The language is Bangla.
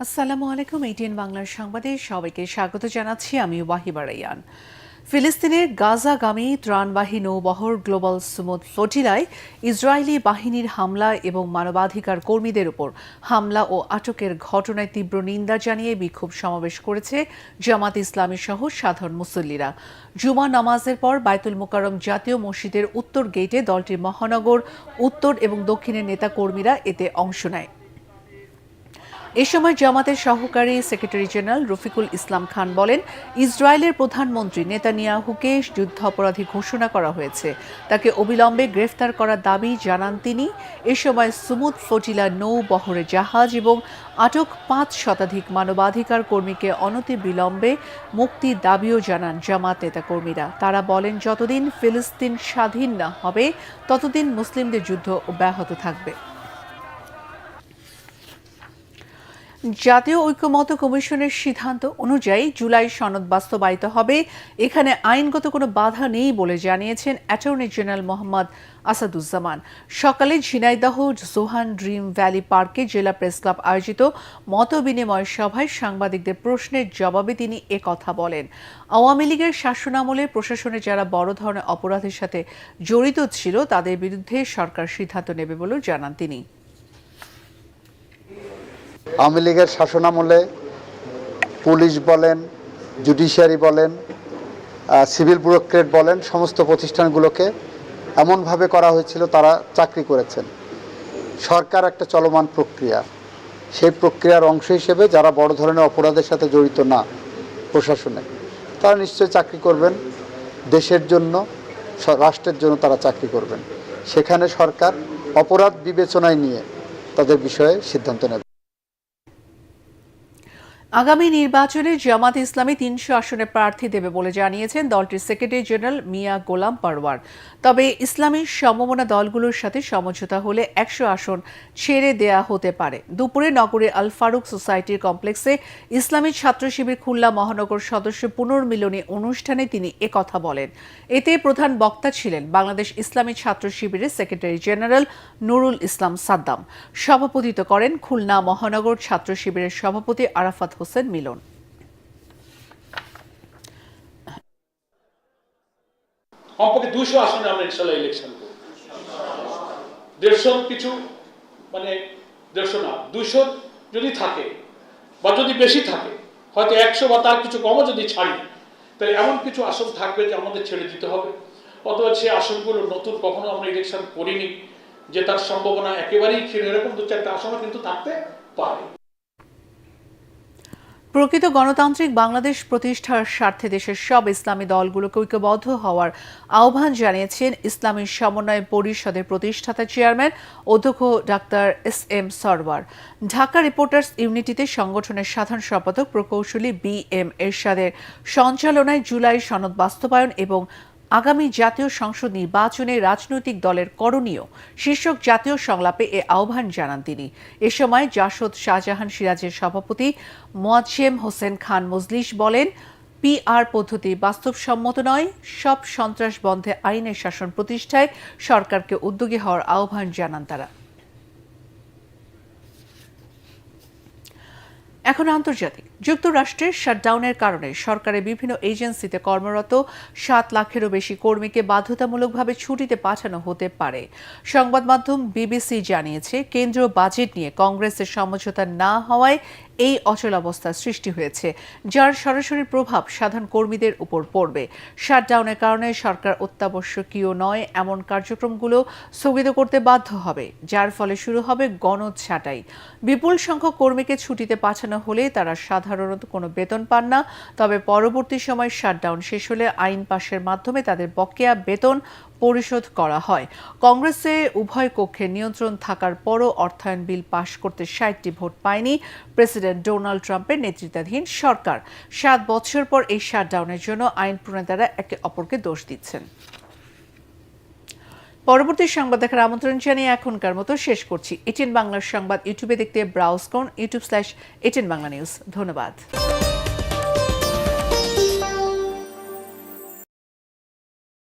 আসসালামু আলাইকুম। এটিএন বাংলার সংবাদে সবাইকে স্বাগত জানাচ্ছি। আমি ওয়াহিবা রাইয়ান। ফিলিস্তিনের গাজাগামী ত্রাণবাহী নৌবহর গ্লোবাল সুমুদ ফ্লোটিলায় ইসরায়েলি বাহিনীর হামলা এবং মানবাধিকার কর্মীদের উপর হামলা ও আটকের ঘটনায় তীব্র নিন্দা জানিয়ে বিক্ষোভ সমাবেশ করেছে জামাত ইসলামী সহ সাধারণ মুসল্লিরা। জুমা নামাজের পর বায়তুল মোকাররম জাতীয় মসজিদের উত্তর গেটে দলটির মহানগর, উত্তর এবং দক্ষিণের নেতা কর্মীরা এতে অংশ নেয়। এ সময় জামাতের সহকারী সেক্রেটারি জেনারেল রফিকুল ইসলাম খান বলেন, ইসরায়েলের প্রধানমন্ত্রী নেতানিয়াহুকে যুদ্ধাপরাধী ঘোষণা করা হয়েছে, তাকে অবিলম্বে গ্রেফতার করার দাবি জানান তিনি। এ সময় সুমুদ ফ্লোটিলা নৌ বহরের জাহাজ এবং আটক ৫ শতাধিক মানবাধিকার কর্মীকে অনতিবিলম্বে মুক্তির দাবিও জানান জামাত নেতাকর্মীরা। তারা বলেন, যতদিন ফিলিস্তিন স্বাধীন না হবে ততদিন মুসলিমদের যুদ্ধ অব্যাহত থাকবে। জাতীয় ঐক্যমত্য কমিশনের সিদ্ধান্ত অনুযায়ী জুলাই সনদ বাস্তবায়িত হবে। এখানে আইনগত কোনো বাধা নেই বলে জানিয়েছেন অ্যাটর্নি জেনারেল মোহাম্মদ আসাদুজ্জামান। সকালে ঝিনাইদহ জোহান ড্রিম ভ্যালি পার্কে জেলা প্রেস ক্লাব আয়োজিত মতবিনিময় সভায় সাংবাদিকদের প্রশ্নের জবাবে তিনি একথা বলেন। আওয়ামী লীগের শাসনামলে প্রশাসনে যারা বড় ধরনের অপরাধের সাথে জড়িত ছিল তাদের বিরুদ্ধে সরকার সিদ্ধান্ত নেবে বলেও জানান তিনি। আওয়ামী লীগের শাসনামলে পুলিশ বলেন, জুডিশিয়ারি বলেন, সিভিল ব্যুরোক্রেট বলেন, সমস্ত প্রতিষ্ঠানগুলোকে এমনভাবে করা হয়েছিল তারা চাকরি করেছেন। সরকার একটা চলমান প্রক্রিয়া, সেই প্রক্রিয়ার অংশ হিসেবে যারা বড় ধরনের অপরাধের সাথে জড়িত না প্রশাসনে, তারা নিশ্চয়ই চাকরি করবেন। দেশের জন্য, রাষ্ট্রের জন্য তারা চাকরি করবেন। সেখানে সরকার অপরাধ বিবেচনায় নিয়ে তাদের বিষয়ে সিদ্ধান্ত নেবে। আগামী নির্বাচনে জামাত ইসলামী ৩০০ আসনে প্রার্থী দেবে বলে জানিয়েছেন দলটির সেক্রেটারি জেনারেল মিয়া গোলাম পারওয়ার। তবে ইসলামী সমমনা দলগুলোর সাথে সমঝোতা হলে ১০০ আসন ছেড়ে দেয়া হতে পারে। দুপুরে নগরীর আল ফারুক সোসাইটির কমপ্লেক্সে ইসলামী ছাত্র শিবির খুলনা মহানগর সদস্য পুনর্মিলনী অনুষ্ঠানে তিনি একথা বলেন। এতে প্রধান বক্তা ছিলেন বাংলাদেশ ইসলামী ছাত্র শিবিরের সেক্রেটারি জেনারেল নুরুল ইসলাম সাদ্দাম। সভাপতিত্ব করেন খুলনা মহানগর ছাত্র শিবিরের সভাপতি আরাফাত হোসেন মিলন। কমপক্ষে 200 আসনে আমরা ইনশাআল্লাহ ইলেকশন করব। 150 কিছু, মানে 150 না, 200 যদি থাকে বা যদি বেশি থাকে, হয়তো 100 বা তার কিছু কমও যদি ছাড়ি, তাহলে এমন কিছু আসন থাকবে যে আমাদের ছেড়ে দিতে হবে। অথবা সেই আসনগুলো নতুন কখনো আমরা ইলেকশন করিনি, যে তার সম্ভাবনা একেবারেই ক্ষীণ, এরকম 2-4টা আসনও কিন্তু থাকতে পারে। প্রকৃত গণতান্ত্রিক বাংলাদেশ প্রতিষ্ঠার স্বার্থে দেশের সব ইসলামী দলগুলোকে ঐক্যবদ্ধ হওয়ার আহ্বান জানিয়েছেন ইসলামী সমন্বয় পরিষদের প্রতিষ্ঠাতা চেয়ারম্যান অধ্যক্ষ doctor SM. Sarwar. Dhaka reporters ইউনিটিতে সংগঠনের সাধারণ সম্পাদক প্রকৌশলী বি.এম. এরশাদের সঞ্চালনায় জুলাই সনদ বাস্তবায়ন এবং আগামী জাতীয় সংসদ নির্বাচনে রাজনৈতিক দলের করণীয় শীর্ষক জাতীয় সংলাপে এ আহ্বান জানান তিনি। এ সময় জাসদ শাহজাহান সিরাজের সভাপতি মোয়াজ্জেম হোসেন খান মজলিস বলেন, পিআর পদ্ধতি বাস্তবসম্মত নয়। সব সন্ত্রাস বন্ধে আইনের শাসন প্রতিষ্ঠায় সরকারকে উদ্যোগী হওয়ার আহ্বান জানান তারা। এখন আন্তর্জাতিক। যুক্তরাষ্ট্রের শাটডাউনের কারণে সরকারের বিভিন্ন এজেন্সিতে কর্মরত 7 লাখেরও বেশি কর্মীকে বাধ্যতামূলকভাবে ছুটিতে পাঠানো হতে পারে। সংবাদ মাধ্যম বিবিসি জানিয়েছে, কেন্দ্রীয় বাজেট নিয়ে কংগ্রেসের সমঝোতা না হওয়ায় এই অচলাবস্থার সৃষ্টি হয়েছে, যার সরাসরি প্রভাব সাধারণ কর্মীদের উপর পড়বে। শাটডাউনের কারণে সরকার অত্যাবশ্যকীয় নয় এমন কার্যক্রমগুলো স্থগিত করতে বাধ্য হবে, যার ফলে শুরু হবে গণছাঁটাই। বিপুল সংখ্যক কর্মীকে ছুটিতে পাঠানো হলে তারা সাধারণত কোনো বেতন পান না। তবে পরবর্তী সময় শাটডাউন শেষ হলে আইন পাশের মাধ্যমে তাদের বকেয়া বেতন পরিশোধ করা হয়। কংগ্রেসে উভয় কক্ষের নিয়ন্ত্রণ থাকার পরও অর্থায়ন বিল পাশ করতে 60টি ভোট পায়নি প্রেসিডেন্ট ডোনাল্ড ট্রাম্পের নেতৃত্বাধীন সরকার। 7 বছর পর এই শাটডাউনের জন্য আইন প্রণেতারা একে অপরকে দোষ দিচ্ছেন। পরবর্তী সংবাদ দেখার আমন্ত্রণ জানিয়ে এখনকার মতো শেষ করছি। এটিএন বাংলার সংবাদ ইউটিউবে দেখতে ব্রাউজ করুন youtube/এটিএন বাংলা নিউজ। ধন্যবাদ।